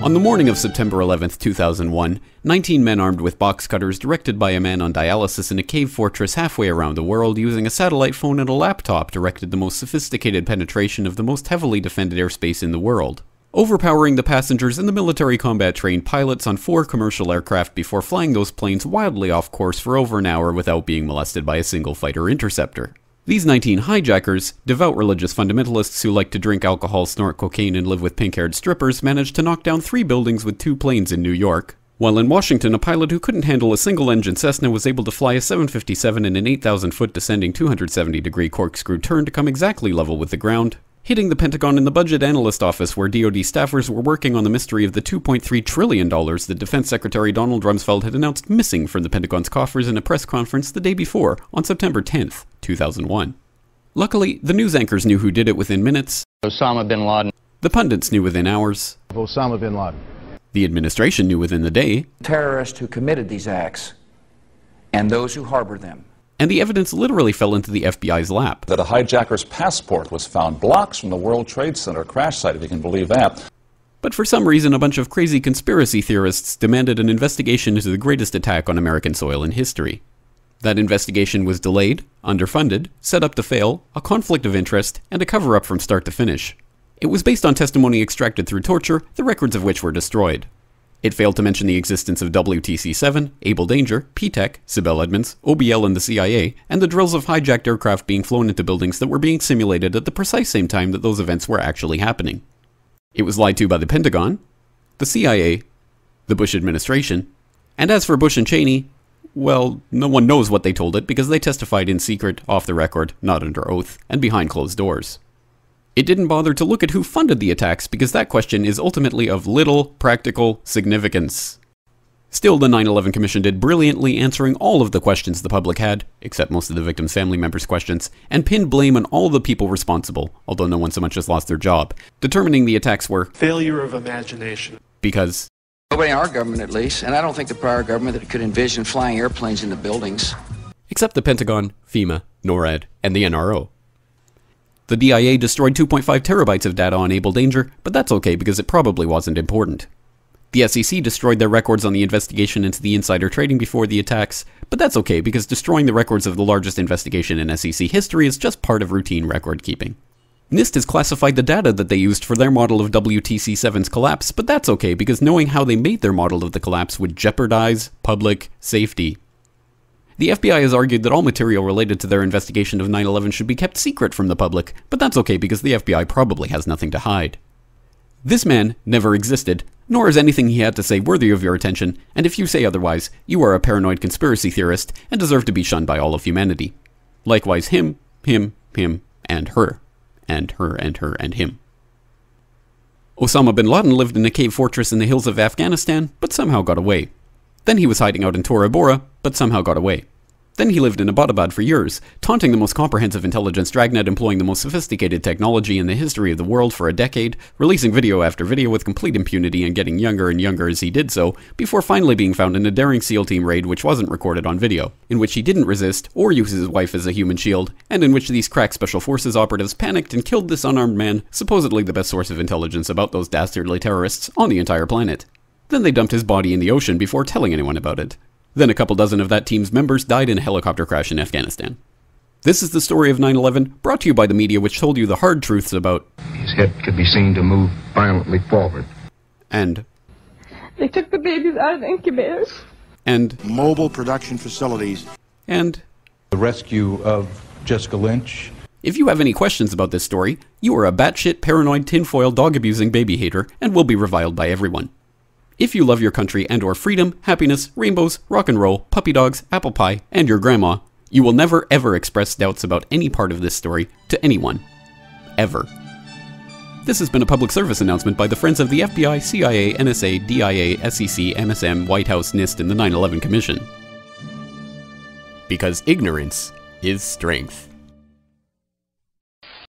On the morning of September 11, 2001, 19 men armed with box cutters directed by a man on dialysis in a cave fortress halfway around the world using a satellite phone and a laptop directed the most sophisticated penetration of the most heavily defended airspace in the world, overpowering the passengers and the military combat trained pilots on 4 commercial aircraft before flying those planes wildly off course for over an hour without being molested by a single fighter interceptor. These 19 hijackers, devout religious fundamentalists who like to drink alcohol, snort cocaine, and live with pink-haired strippers, managed to knock down 3 buildings with 2 planes in New York, while in Washington a pilot who couldn't handle a single-engine Cessna was able to fly a 757 in an 8,000-foot descending 270-degree corkscrew turn to come exactly level with the ground, hitting the Pentagon in the budget analyst office where DoD staffers were working on the mystery of the $2.3 trillion that Defense Secretary Donald Rumsfeld had announced missing from the Pentagon's coffers in a press conference the day before, on September 10th, 2001. Luckily, the news anchors knew who did it within minutes. Osama bin Laden. The pundits knew within hours. Osama bin Laden. The administration knew within the day. Terrorists who committed these acts and those who harbored them. And the evidence literally fell into the FBI's lap. That a hijacker's passport was found blocks from the World Trade Center crash site, if you can believe that. But for some reason, a bunch of crazy conspiracy theorists demanded an investigation into the greatest attack on American soil in history. That investigation was delayed, underfunded, set up to fail, a conflict of interest, and a cover-up from start to finish. It was based on testimony extracted through torture, the records of which were destroyed. It failed to mention the existence of WTC-7, Able Danger, P-TECH, Sibel Edmonds, OBL and the CIA, and the drills of hijacked aircraft being flown into buildings that were being simulated at the precise same time that those events were actually happening. It was lied to by the Pentagon, the CIA, the Bush administration, and as for Bush and Cheney, well, no one knows what they told it because they testified in secret, off the record, not under oath, and behind closed doors. It didn't bother to look at who funded the attacks because that question is ultimately of little practical significance. Still, the 9/11 Commission did brilliantly answering all of the questions the public had, except most of the victims' family members' questions, and pinned blame on all the people responsible, although no one so much as lost their job, determining the attacks were failure of imagination. Because Nobody in our government, at least, and I don't think the prior government that could envision flying airplanes into buildings. Except the Pentagon, FEMA, NORAD, and the NRO. The DIA destroyed 2.5 terabytes of data on Able Danger, but that's okay because it probably wasn't important. The SEC destroyed their records on the investigation into the insider trading before the attacks, but that's okay because destroying the records of the largest investigation in SEC history is just part of routine record keeping. NIST has classified the data that they used for their model of WTC-7's collapse, but that's okay because knowing how they made their model of the collapse would jeopardize public safety. The FBI has argued that all material related to their investigation of 9/11 should be kept secret from the public, but that's okay because the FBI probably has nothing to hide. This man never existed, nor is anything he had to say worthy of your attention, and if you say otherwise, you are a paranoid conspiracy theorist and deserve to be shunned by all of humanity. Likewise him, and her. And her, and her, and him. Osama bin Laden lived in a cave fortress in the hills of Afghanistan, but somehow got away. Then he was hiding out in Tora Bora, but somehow got away. Then he lived in Abbottabad for years, taunting the most comprehensive intelligence dragnet employing the most sophisticated technology in the history of the world for a decade, releasing video after video with complete impunity and getting younger and younger as he did so, before finally being found in a daring SEAL team raid which wasn't recorded on video, in which he didn't resist or use his wife as a human shield, and in which these crack special forces operatives panicked and killed this unarmed man, supposedly the best source of intelligence about those dastardly terrorists on the entire planet. Then they dumped his body in the ocean before telling anyone about it. Then a couple dozen of that team's members died in a helicopter crash in Afghanistan. This is the story of 9/11, brought to you by the media which told you the hard truths about his head could be seen to move violently forward. And they took the babies out of the incubators. And mobile production facilities. And the rescue of Jessica Lynch. If you have any questions about this story, you are a batshit paranoid tinfoil dog-abusing baby hater and will be reviled by everyone. If you love your country and or freedom, happiness, rainbows, rock and roll, puppy dogs, apple pie, and your grandma, you will never ever express doubts about any part of this story to anyone. Ever. This has been a public service announcement by the Friends of the FBI, CIA, NSA, DIA, SEC, MSM, White House, NIST, and the 9/11 Commission. Because ignorance is strength.